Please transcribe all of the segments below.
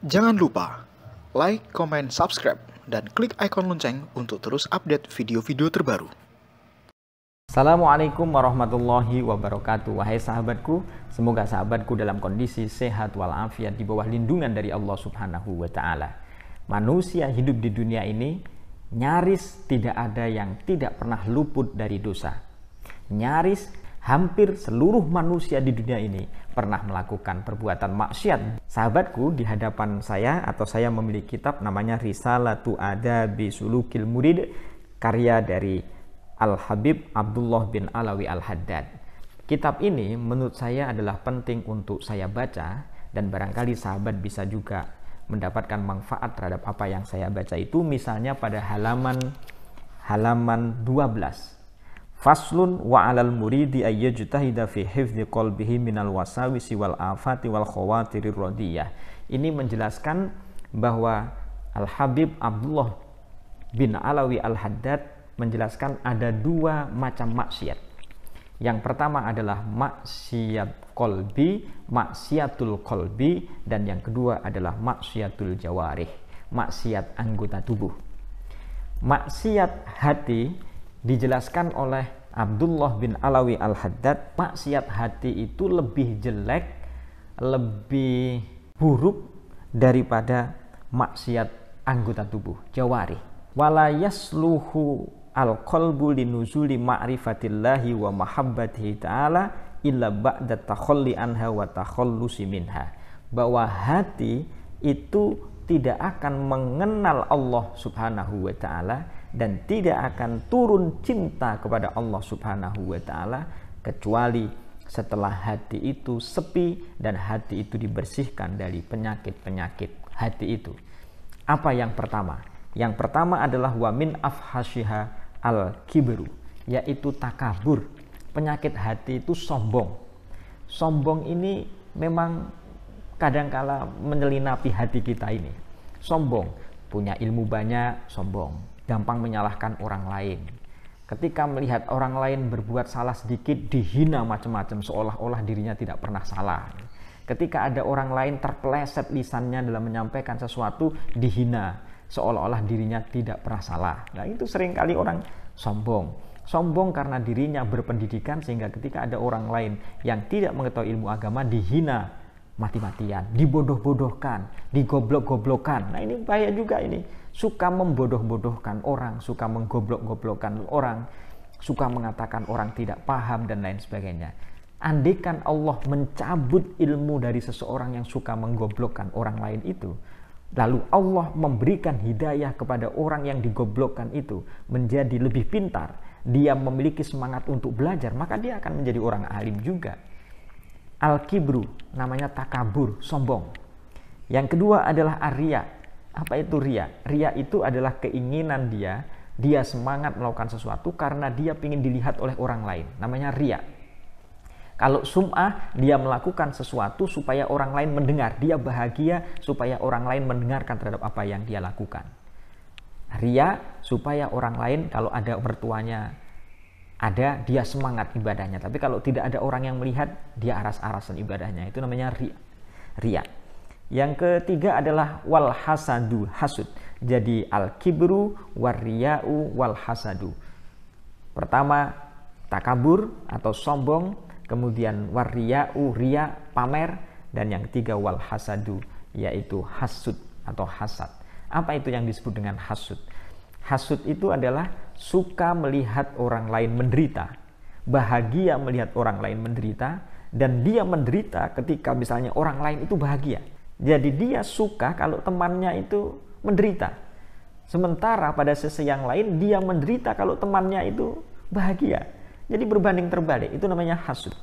Jangan lupa like, comment, subscribe, dan klik icon lonceng untuk terus update video-video terbaru. Assalamualaikum warahmatullahi wabarakatuh. Wahai sahabatku, semoga sahabatku dalam kondisi sehat walafiat di bawah lindungan dari Allah Subhanahu wa Ta'ala. Manusia hidup di dunia ini nyaris tidak ada yang tidak pernah luput dari dosa. Nyaris hampir seluruh manusia di dunia ini pernah melakukan perbuatan maksiat. Sahabatku, di hadapan saya atau saya memiliki kitab namanya Risalatu Adabi Sulukil Murid, karya dari Al-Habib Abdullah bin Alawi Al-Haddad. Kitab ini menurut saya adalah penting untuk saya baca, dan barangkali sahabat bisa juga mendapatkan manfaat terhadap apa yang saya baca itu. Misalnya pada halaman 12. Faslun wa 'alal muridi ayyajtahida fi hifdzi qalbihi minal wasawisi wal afati wal khawatirir radiyah. Ini menjelaskan bahwa Al-Habib Abdullah bin Alawi Al-Haddad menjelaskan ada dua macam maksiat. Yang pertama adalah maksiat qalbi, maksiatul qalbi, dan yang kedua adalah maksiatul jawarih, maksiat anggota tubuh. Maksiat hati dijelaskan oleh Abdullah bin Alawi Al-Haddad, maksiat hati itu lebih jelek, lebih buruk daripada maksiat anggota tubuh, jawarih. Wala yasluhu al-qalbu linuzuli ma'rifatillahi wa mahabbatihi ta'ala illa ba'da takhalli anha wa takhallusi minha. Bahwa hati itu tidak akan mengenal Allah Subhanahu wa Ta'ala dan tidak akan turun cinta kepada Allah Subhanahu wa Ta'ala kecuali setelah hati itu sepi dan hati itu dibersihkan dari penyakit-penyakit hati itu. Apa yang pertama? Yang pertama adalah wa min afhashiha al-kibru, yaitu takabur. Penyakit hati itu sombong. Sombong ini memang kadangkala menyelinap hati kita ini. Sombong, punya ilmu banyak, sombong, gampang menyalahkan orang lain. Ketika melihat orang lain berbuat salah sedikit, dihina macam-macam seolah-olah dirinya tidak pernah salah. Ketika ada orang lain terpeleset lisannya dalam menyampaikan sesuatu, dihina seolah-olah dirinya tidak pernah salah. Nah, itu seringkali orang sombong. Sombong karena dirinya berpendidikan, sehingga ketika ada orang lain yang tidak mengetahui ilmu agama, dihina mati-matian, dibodoh-bodohkan, digoblok-goblokkan. Nah, ini bahaya juga ini. Suka membodoh-bodohkan orang, suka menggoblok-goblokkan orang, suka mengatakan orang tidak paham dan lain sebagainya. Andaikan Allah mencabut ilmu dari seseorang yang suka menggoblokkan orang lain itu, lalu Allah memberikan hidayah kepada orang yang digoblokkan itu menjadi lebih pintar, dia memiliki semangat untuk belajar, maka dia akan menjadi orang alim juga. Al-kibru namanya takabur, sombong. Yang kedua adalah ar-riya. Apa itu riya? Riya itu adalah keinginan dia semangat melakukan sesuatu karena dia ingin dilihat oleh orang lain. Namanya riya. Kalau sum'ah, dia melakukan sesuatu supaya orang lain mendengar. Dia bahagia supaya orang lain mendengarkan terhadap apa yang dia lakukan. Riya supaya orang lain, kalau ada mertuanya ada, dia semangat ibadahnya. Tapi kalau tidak ada orang yang melihat, dia aras-arasan ibadahnya. Itu namanya riya. Yang ketiga adalah wal hasadu, hasud. Jadi al-kibru warriya'u wal hasadu. Pertama, takabur atau sombong. Kemudian warriya'u, riya, pamer. Dan yang ketiga wal hasadu, yaitu hasud atau hasad. Apa itu yang disebut dengan hasud? Hasud itu adalah suka melihat orang lain menderita, bahagia melihat orang lain menderita, dan dia menderita ketika misalnya orang lain itu bahagia. Jadi dia suka kalau temannya itu menderita. Sementara pada sisi yang lain dia menderita kalau temannya itu bahagia. Jadi berbanding terbalik, itu namanya hasud.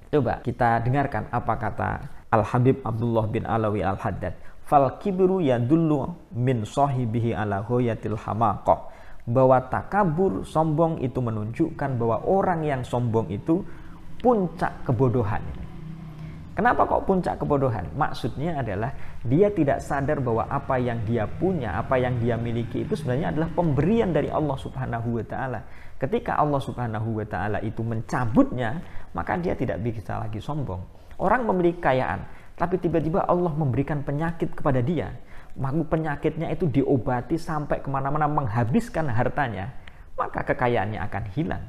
Coba kita dengarkan apa kata Al-Habib Abdullah bin Alawi Al-Haddad. Fal kibru yadullu min sahibihi ala ghayatil hamaqah. Bahwa takabur, sombong itu menunjukkan bahwa orang yang sombong itu puncak kebodohan. Kenapa kok puncak kebodohan? Maksudnya adalah dia tidak sadar bahwa apa yang dia punya, apa yang dia miliki itu sebenarnya adalah pemberian dari Allah Subhanahu wa Ta'ala. Ketika Allah Subhanahu wa Ta'ala itu mencabutnya, maka dia tidak bisa lagi sombong. Orang memiliki kekayaan, tapi tiba-tiba Allah memberikan penyakit kepada dia, maka penyakitnya itu diobati sampai kemana-mana menghabiskan hartanya, maka kekayaannya akan hilang.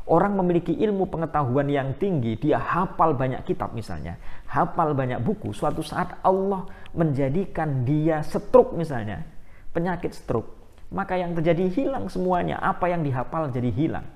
Orang memiliki ilmu pengetahuan yang tinggi, dia hafal banyak kitab misalnya, hafal banyak buku, suatu saat Allah menjadikan dia stroke misalnya, penyakit stroke, maka yang terjadi hilang semuanya, apa yang dihafal jadi hilang.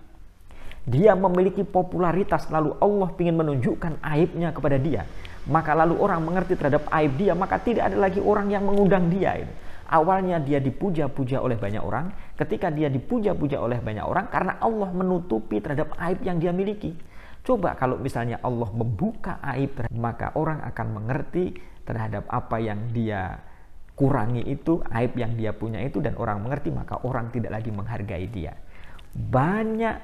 Dia memiliki popularitas, lalu Allah ingin menunjukkan aibnya kepada dia, maka lalu orang mengerti terhadap aib dia, maka tidak ada lagi orang yang mengundang dia. Awalnya dia dipuja-puja oleh banyak orang, ketika dia dipuja-puja oleh banyak orang karena Allah menutupi terhadap aib yang dia miliki. Coba kalau misalnya Allah membuka aib, maka orang akan mengerti terhadap apa yang dia kurangi itu, aib yang dia punya itu, dan orang mengerti, maka orang tidak lagi menghargai dia. Banyak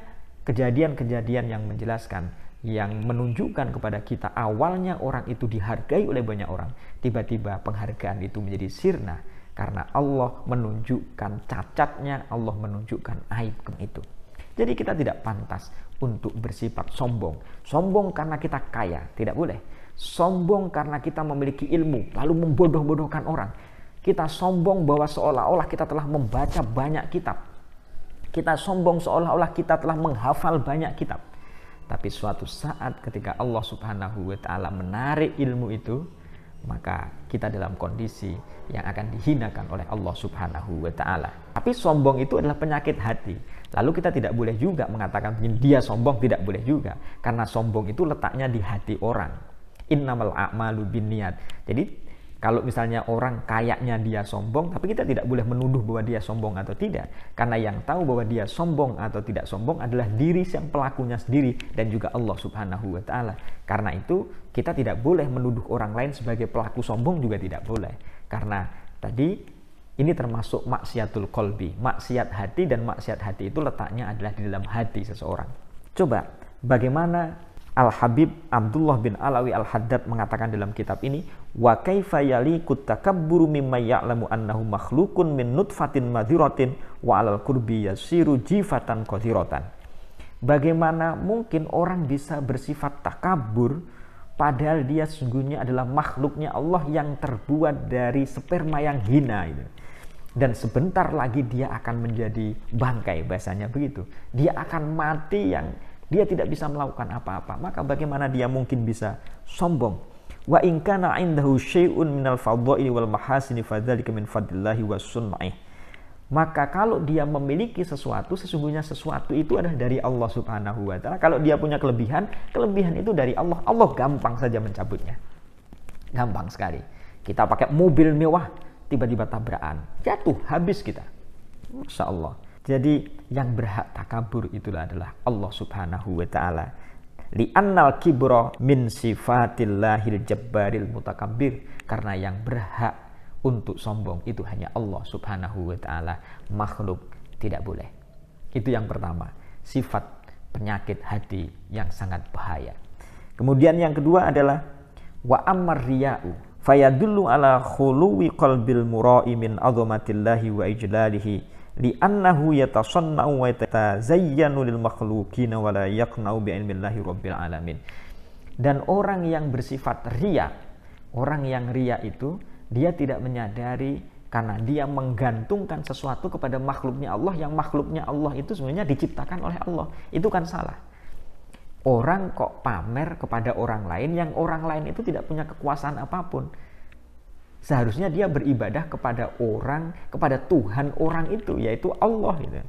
kejadian-kejadian yang menjelaskan, yang menunjukkan kepada kita awalnya orang itu dihargai oleh banyak orang, tiba-tiba penghargaan itu menjadi sirna karena Allah menunjukkan cacatnya, Allah menunjukkan aib itu. Jadi kita tidak pantas untuk bersifat sombong. Sombong karena kita kaya, tidak boleh. Sombong karena kita memiliki ilmu, lalu membodoh-bodohkan orang. Kita sombong bahwa seolah-olah kita telah membaca banyak kitab. Kita sombong seolah-olah kita telah menghafal banyak kitab. Tapi suatu saat ketika Allah Subhanahu wa ta'ala menarik ilmu itu, maka kita dalam kondisi yang akan dihinakan oleh Allah Subhanahu wa ta'ala. Tapi sombong itu adalah penyakit hati. Lalu kita tidak boleh juga mengatakan dia sombong, tidak boleh juga. Karena sombong itu letaknya di hati orang. Innamal a'malu binniyat. Jadi kalau misalnya orang kayaknya dia sombong, tapi kita tidak boleh menuduh bahwa dia sombong atau tidak. Karena yang tahu bahwa dia sombong atau tidak sombong adalah diri yang pelakunya sendiri dan juga Allah Subhanahu wa ta'ala. Karena itu kita tidak boleh menuduh orang lain sebagai pelaku sombong, juga tidak boleh. Karena tadi ini termasuk maksiatul qalbi, maksiat hati, dan maksiat hati itu letaknya adalah di dalam hati seseorang. Coba bagaimana Al-Habib Abdullah bin Alawi Al-Haddad mengatakan dalam kitab ini, wa kaifa yaliqut takabburu mimma ya'lamu annahu makhlukun min nutfatin madhiratin wa 'alal qurbi yasiru jifatan qadiratan. Bagaimana mungkin orang bisa bersifat takabur padahal dia sesungguhnya adalah makhluknya Allah yang terbuat dari sperma yang hina itu. Dan sebentar lagi dia akan menjadi bangkai, bahasanya begitu. Dia akan mati yang dia tidak bisa melakukan apa-apa. Maka bagaimana dia mungkin bisa sombong? Wa in kana 'indahu syai'un minal fadhaili wal mahasini fadzalika min fadlillahi was sun'ih. Maka kalau dia memiliki sesuatu, sesungguhnya sesuatu itu adalah dari Allah Subhanahu wa ta'ala. Kalau dia punya kelebihan, kelebihan itu dari Allah. Allah gampang saja mencabutnya. Gampang sekali. Kita pakai mobil mewah, tiba-tiba tabrakan, jatuh, habis kita. Masya Allah. Jadi yang berhak takabur itulah adalah Allah Subhanahu wa ta'ala. Li'annal kibra min sifatillahil jabbaril mutakabbir. Karena yang berhak untuk sombong itu hanya Allah Subhanahu wa ta'ala. Makhluk tidak boleh. Itu yang pertama, sifat penyakit hati yang sangat bahaya. Kemudian yang kedua adalah wa ammar riya'u fayadullu ala khuluwi qalbil mura'i min azamatillahi wa ijlalihi li'annahu yatasanna'u wa yatazayyanu lil makhluqina wa la yaqna'u bi ilmillahi rabbil alamin. Dan orang yang bersifat riya, orang yang riya itu dia tidak menyadari karena dia menggantungkan sesuatu kepada makhluknya Allah, yang makhluknya Allah itu sebenarnya diciptakan oleh Allah. Itu kan salah. Orang kok pamer kepada orang lain yang orang lain itu tidak punya kekuasaan apapun. Seharusnya dia beribadah kepada orang, kepada Tuhan orang itu, yaitu Allah gitu.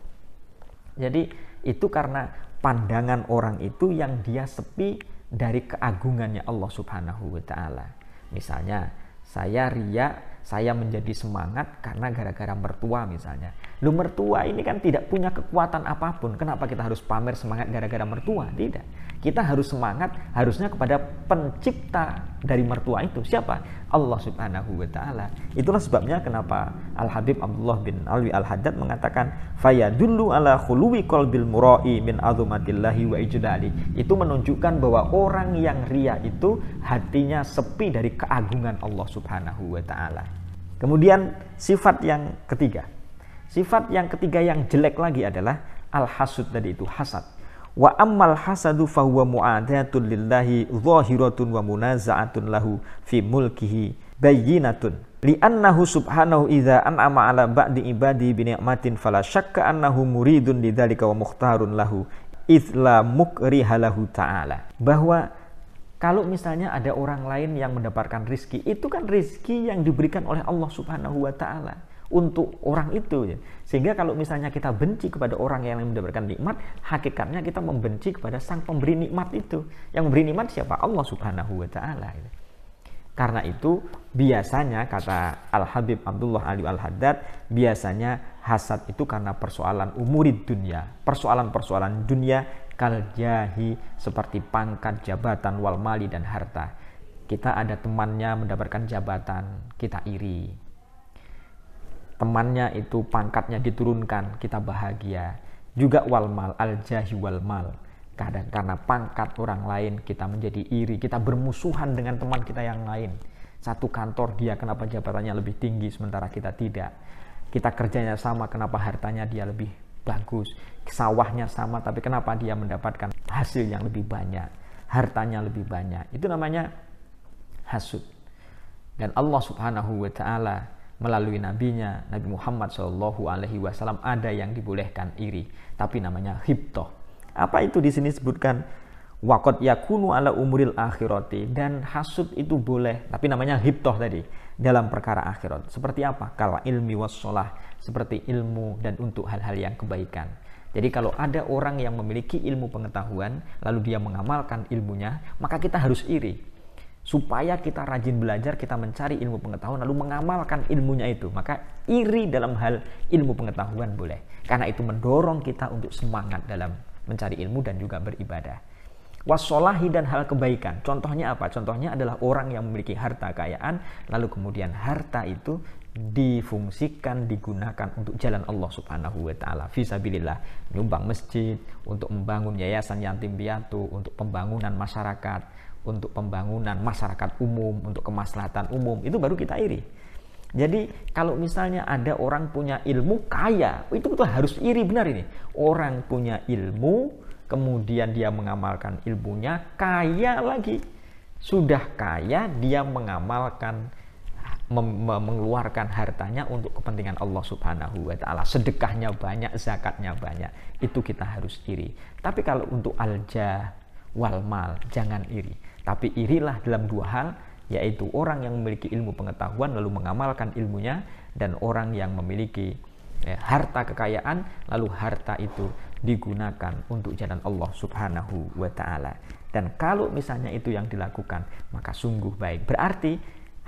Jadi itu karena pandangan orang itu yang dia sepi dari keagungannya Allah Subhanahu wa ta'ala. Misalnya saya riya, saya menjadi semangat karena gara-gara mertua misalnya. Lu mertua ini kan tidak punya kekuatan apapun. Kenapa kita harus pamer semangat gara-gara mertua? Tidak. Kita harus semangat harusnya kepada pencipta dari mertua itu. Siapa? Allah Subhanahu wa ta'ala. Itulah sebabnya kenapa Al-Habib Abdullah bin Alawi Al-Haddad mengatakan fayadullu ala khuluwi qalbil mura'i min azumatillahi wa ijlali. Itu menunjukkan bahwa orang yang riya itu hatinya sepi dari keagungan Allah Subhanahu wa ta'ala. Kemudian sifat yang ketiga. Sifat yang ketiga yang jelek lagi adalah al-hasud, tadi itu hasad. Wa ammal hasadu fahuwa mu'adatun lillahi zahiratun wa munaza'atun lahu fi mulkihi bayyinatun. Li'annahu subhanahu idza an'ama ala ba'di ibadi bi ni'matin fala syakka annahu muridun lidzalika wa mukhtarun lahu itsla mukriha lahu ta'ala. Bahwa kalau misalnya ada orang lain yang mendapatkan rizki, itu kan rizki yang diberikan oleh Allah subhanahu wa ta'ala untuk orang itu ya. Sehingga kalau misalnya kita benci kepada orang yang mendapatkan nikmat, hakikatnya kita membenci kepada sang pemberi nikmat itu. Yang memberi nikmat siapa? Allah subhanahu wa ta'ala. Karena itu biasanya kata Al-Habib Abdullah Ali Al-Haddad, biasanya hasad itu karena persoalan umurid dunia, persoalan-persoalan dunia, kal jahi, seperti pangkat, jabatan, wal mali, dan harta. Kita ada temannya mendapatkan jabatan, kita iri. Temannya itu pangkatnya diturunkan, kita bahagia. Juga wal mal, al jahi wal mal. Kadang karena pangkat orang lain kita menjadi iri, kita bermusuhan dengan teman kita yang lain. Satu kantor, dia kenapa jabatannya lebih tinggi sementara kita tidak. Kita kerjanya sama, kenapa hartanya dia lebih bagus. Sawahnya sama, tapi kenapa dia mendapatkan hasil yang lebih banyak, hartanya lebih banyak. Itu namanya hasud. Dan Allah subhanahu wa ta'ala melalui nabinya Nabi Muhammad SAW ada yang dibolehkan iri, tapi namanya ghibthah. Apa itu di sini sebutkan waqad yakunu ala umuril akhirati, dan hasud itu boleh, tapi namanya ghibthah tadi dalam perkara akhirat. Seperti apa? Kal ilmi wassalah, seperti ilmu dan untuk hal-hal yang kebaikan. Jadi kalau ada orang yang memiliki ilmu pengetahuan lalu dia mengamalkan ilmunya, maka kita harus iri. Supaya kita rajin belajar, kita mencari ilmu pengetahuan lalu mengamalkan ilmunya itu, maka iri dalam hal ilmu pengetahuan boleh, karena itu mendorong kita untuk semangat dalam mencari ilmu dan juga beribadah. Wassolahi, dan hal kebaikan. Contohnya apa? Contohnya adalah orang yang memiliki harta kekayaan lalu kemudian harta itu difungsikan, digunakan untuk jalan Allah subhanahu wa ta'ala, fisabilillah, nyumbang masjid, untuk membangun yayasan yatim piatu, untuk pembangunan masyarakat, untuk pembangunan masyarakat umum, untuk kemaslahatan umum, itu baru kita iri. Jadi kalau misalnya ada orang punya ilmu kaya, itu betul harus iri, benar ini. Orang punya ilmu, kemudian dia mengamalkan ilmunya, kaya lagi. Sudah kaya, dia mengamalkan, mengeluarkan hartanya untuk kepentingan Allah subhanahu wa ta'ala. Sedekahnya banyak, zakatnya banyak. Itu kita harus iri. Tapi kalau untuk al-jah wal mal, jangan iri. Tapi irilah dalam dua hal, yaitu orang yang memiliki ilmu pengetahuan lalu mengamalkan ilmunya, dan orang yang memiliki harta kekayaan lalu harta itu digunakan untuk jalan Allah subhanahu wa ta'ala. Dan kalau misalnya itu yang dilakukan, maka sungguh baik. Berarti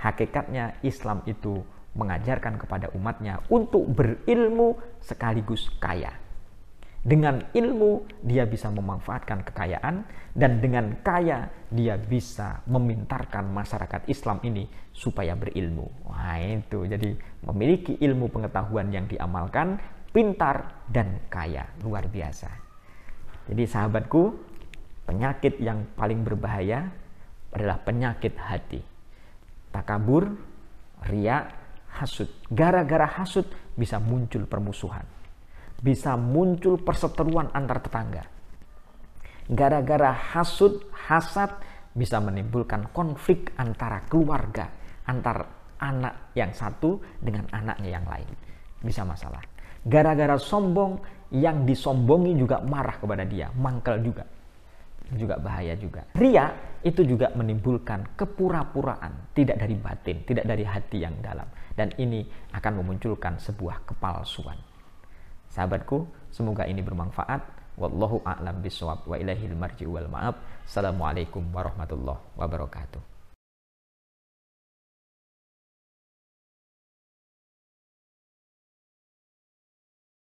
hakikatnya Islam itu mengajarkan kepada umatnya untuk berilmu sekaligus kaya. Dengan ilmu dia bisa memanfaatkan kekayaan, dan dengan kaya dia bisa memintarkan masyarakat Islam ini supaya berilmu. Wah, itu jadi memiliki ilmu pengetahuan yang diamalkan, pintar dan kaya, luar biasa. Jadi sahabatku, penyakit yang paling berbahaya adalah penyakit hati. Takabur, riya, hasud. Gara-gara hasud bisa muncul permusuhan, bisa muncul perseteruan antar tetangga. Gara-gara hasud, hasad bisa menimbulkan konflik antara keluarga, antar anak yang satu dengan anaknya yang lain. Bisa masalah. Gara-gara sombong, yang disombongi juga marah kepada dia, mangkel juga. Juga bahaya juga. Riya itu juga menimbulkan kepura-puraan, tidak dari batin, tidak dari hati yang dalam. Dan ini akan memunculkan sebuah kepalsuan. Sahabatku, semoga ini bermanfaat. Wallahu a'lam bishawab wa ilaihil marji'u wal ma'ab. Assalamualaikum warahmatullahi wabarakatuh.